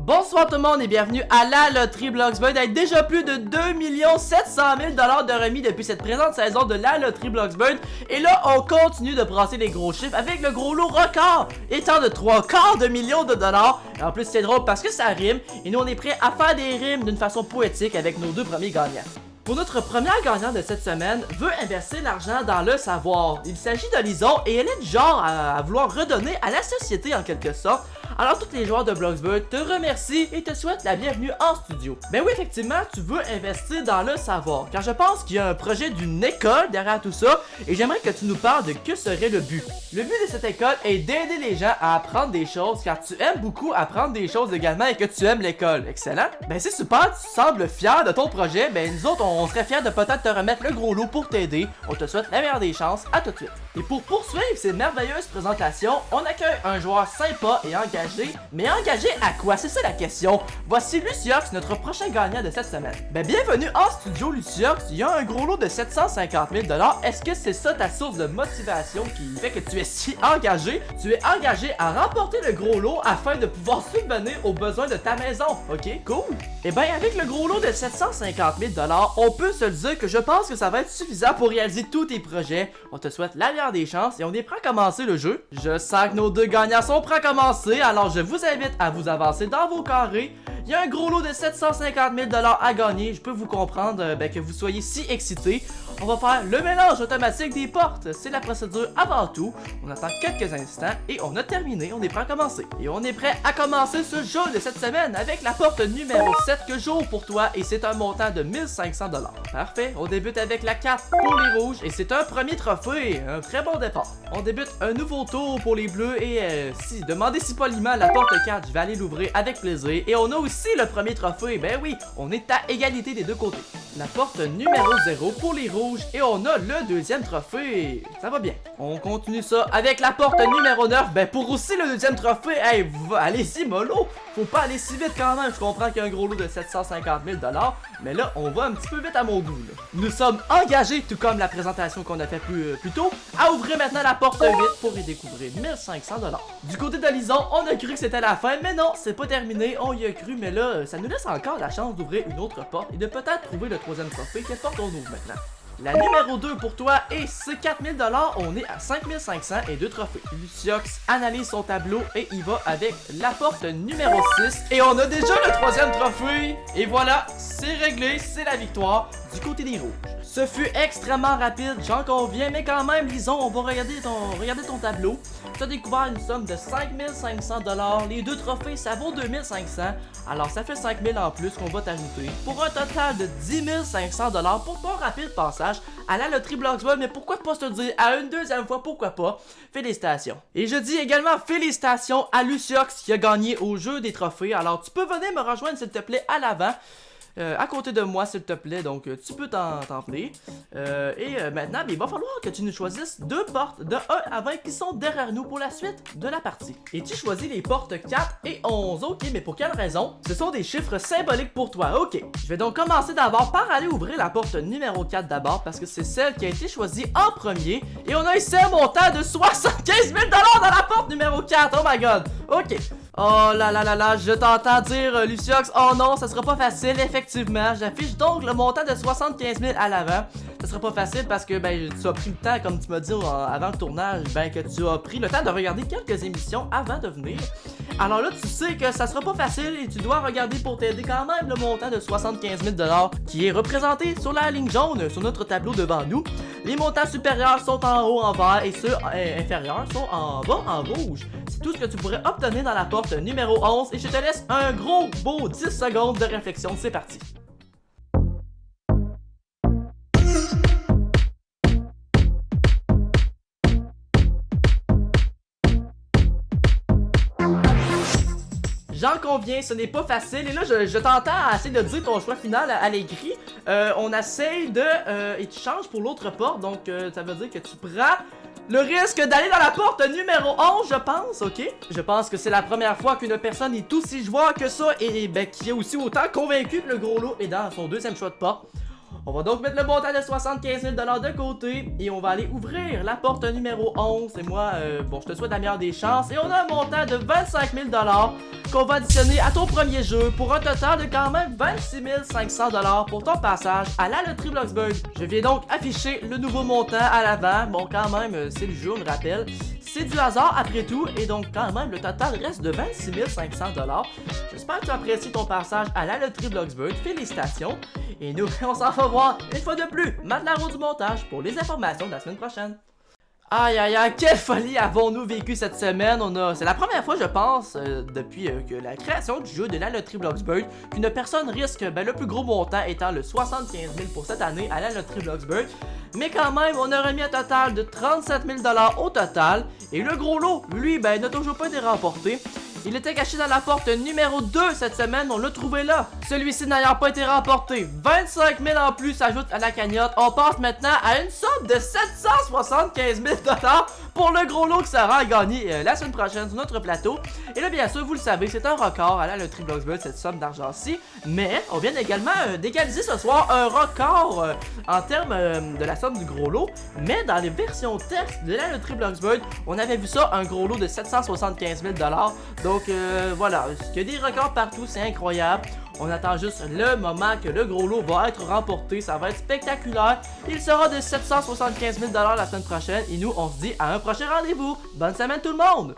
Bonsoir tout le monde et bienvenue à la loterie Bloxburg avec déjà plus de 2 700 000 $ de remis depuis cette présente saison de la loterie Bloxburg. Et là, on continue de brasser les gros chiffres avec le gros lot record étant de 3/4 millions de dollars. Et en plus, c'est drôle parce que ça rime et nous on est prêts à faire des rimes d'une façon poétique avec nos deux premiers gagnants. Pour notre première gagnante de cette semaine, veut investir l'argent dans le savoir. Il s'agit de Lison et elle est du genre à vouloir redonner à la société en quelque sorte. Alors tous les joueurs de Bloxburg te remercient et te souhaitent la bienvenue en studio. Ben oui, effectivement, tu veux investir dans le savoir, car je pense qu'il y a un projet d'une école derrière tout ça, et j'aimerais que tu nous parles de que serait le but. Le but de cette école est d'aider les gens à apprendre des choses, car tu aimes beaucoup apprendre des choses également et que tu aimes l'école. Excellent. Ben c'est super, tu sembles fier de ton projet, ben nous autres on serait fiers de peut-être te remettre le gros lot pour t'aider. On te souhaite la meilleure des chances, à tout de suite. Et pour poursuivre ces merveilleuses présentations, on accueille un joueur sympa et engagé. Mais engagé à quoi? C'est ça la question. Voici Luciox, notre prochain gagnant de cette semaine. Ben bienvenue en studio Luciox, il y a un gros lot de 750 000 $. Est-ce que c'est ça ta source de motivation qui fait que tu es si engagé? Tu es engagé à remporter le gros lot afin de pouvoir subvenir aux besoins de ta maison. Ok, cool. Et ben avec le gros lot de 750 000 $, on peut se le dire que je pense que ça va être suffisant pour réaliser tous tes projets. On te souhaite la meilleure des chances et on est prêt à commencer le jeu. Je sens que nos deux gagnants sont prêts à commencer, alors je vous invite à vous avancer dans vos carrés. Il y a un gros lot de 750 000 $ à gagner. Je peux vous comprendre que vous soyez si excités. On va faire le mélange automatique des portes. C'est la procédure avant tout. On attend quelques instants et on a terminé. On est prêt à commencer. Et on est prêt à commencer ce jeu de cette semaine avec la porte numéro 7 que j'ouvre pour toi et c'est un montant de 1500 $. Parfait. On débute avec la carte pour les rouges et c'est un premier trophée. Un très bon départ. On débute un nouveau tour pour les bleus et demandez si poliment la porte 4. Je vais aller l'ouvrir avec plaisir. Et on a aussi le premier trophée. Ben oui, on est à égalité des deux côtés. La porte numéro 0 pour les rouges. Et on a le deuxième trophée. Ça va bien. On continue ça avec la porte numéro 9. Ben pour aussi le deuxième trophée. Hey, allez-y mollo. Faut pas aller si vite quand même. Je comprends qu'il y a un gros lot de 750 000 $. Mais là, on va un petit peu vite à mon goût. Là. Nous sommes engagés, tout comme la présentation qu'on a fait plus tôt, à ouvrir maintenant la porte 8 pour y découvrir 1500 $. Du côté de Lison, on a cru que c'était la fin. Mais non, c'est pas terminé. On y a cru. Mais là, ça nous laisse encore la chance d'ouvrir une autre porte et de peut-être trouver le troisième trophée. Quelle porte on ouvre maintenant? La numéro 2 pour toi et c'est 4000 $, on est à 5500 et 2 trophées. Luciox analyse son tableau et il va avec la porte numéro 6. Et on a déjà le troisième trophée. Et voilà, c'est réglé, c'est la victoire du côté des rouges. Ce fut extrêmement rapide, j'en conviens, mais quand même, Lison, on va regarder ton tableau. Tu as découvert une somme de 5500 $. Les deux trophées, ça vaut 2500. Alors, ça fait 5000 en plus qu'on va t'ajouter. Pour un total de 10 500 $ pour ton rapide passage à la loterie Bloxburg. Mais pourquoi pas se dire à une deuxième fois, pourquoi pas? Félicitations. Et je dis également félicitations à Luciox qui a gagné au jeu des trophées. Alors, tu peux venir me rejoindre s'il te plaît à l'avant. À côté de moi s'il te plaît, donc tu peux t'en venir. Maintenant, il va falloir que tu nous choisisses deux portes de 1 à 20 qui sont derrière nous pour la suite de la partie. Et tu choisis les portes 4 et 11, ok, mais pour quelle raison? Ce sont des chiffres symboliques pour toi, ok. Je vais donc commencer d'abord par aller ouvrir la porte numéro 4 d'abord parce que c'est celle qui a été choisie en premier. Et on a ici un montant de 75 000 $ dans la porte numéro 4, oh my god, ok. Oh là là là là, je t'entends dire Luciox, oh non, ça sera pas facile, effectivement. J'affiche donc le montant de 75 000 à l'avant. Ça sera pas facile parce que ben tu as pris le temps, comme tu m'as dit avant le tournage, ben que tu as pris le temps de regarder quelques émissions avant de venir. Alors là, tu sais que ça sera pas facile et tu dois regarder pour t'aider quand même le montant de 75 000 $ qui est représenté sur la ligne jaune sur notre tableau devant nous. Les montants supérieurs sont en haut en vert et ceux inférieurs sont en bas en rouge. C'est tout ce que tu pourrais obtenir dans la porte numéro 11 et je te laisse un gros beau 10 secondes de réflexion. C'est parti. J'en conviens, ce n'est pas facile. Et là, je t'entends essayer de dire ton choix final à l'écrit. On essaye de... et tu changes pour l'autre porte. Donc, ça veut dire que tu prends le risque d'aller dans la porte numéro 11, je pense, ok? Je pense que c'est la première fois qu'une personne est aussi joueur que ça et ben, qui est aussi autant convaincu que le gros lot est dans son deuxième choix de porte. On va donc mettre le montant de 75 000 de côté et on va aller ouvrir la porte numéro 11. Et moi, bon, je te souhaite la meilleure des chances. Et on a un montant de 25 000 qu'on va additionner à ton premier jeu pour un total de quand même 26 500 pour ton passage à la loterie Bloxburg. Je viens donc afficher le nouveau montant à l'avant. Bon, quand même, c'est le jeu, on le rappelle. C'est du hasard après tout et donc quand même le total reste de 26 500 $. J'espère que tu apprécies ton passage à la loterie Bloxburg. Félicitations. Et nous, on s'en va voir une fois de plus Matt Laro du montage pour les informations de la semaine prochaine. Aïe aïe aïe, quelle folie avons-nous vécu cette semaine. C'est la première fois, je pense, depuis que la création du jeu de la loterie Bloxburg, qu'une personne risque le plus gros montant étant le 75 000 pour cette année à la loterie Bloxburg. Mais quand même, on a remis un total de 37 000 $ au total. Et le gros lot, lui, n'a toujours pas été remporté. Il était caché dans la porte numéro 2 cette semaine, on l'a trouvé là. Celui-ci n'ayant pas été remporté, 25 000 en plus s'ajoute à la cagnotte. On passe maintenant à une somme de 775 000 $ pour le gros lot qui sera à gagner la semaine prochaine sur notre plateau. Et là, bien sûr, vous le savez, c'est un record à la loterie Bloxburg, cette somme d'argent-ci. Mais on vient également d'égaliser ce soir un record en termes de la somme du gros lot. Mais dans les versions texte de la loterie Bloxburg, on avait vu ça, un gros lot de 775 000 $. Donc voilà, il y a des records partout, c'est incroyable. On attend juste le moment que le gros lot va être remporté, ça va être spectaculaire. Il sera de 775 000 $ la semaine prochaine et nous on se dit à un prochain rendez-vous. Bonne semaine tout le monde!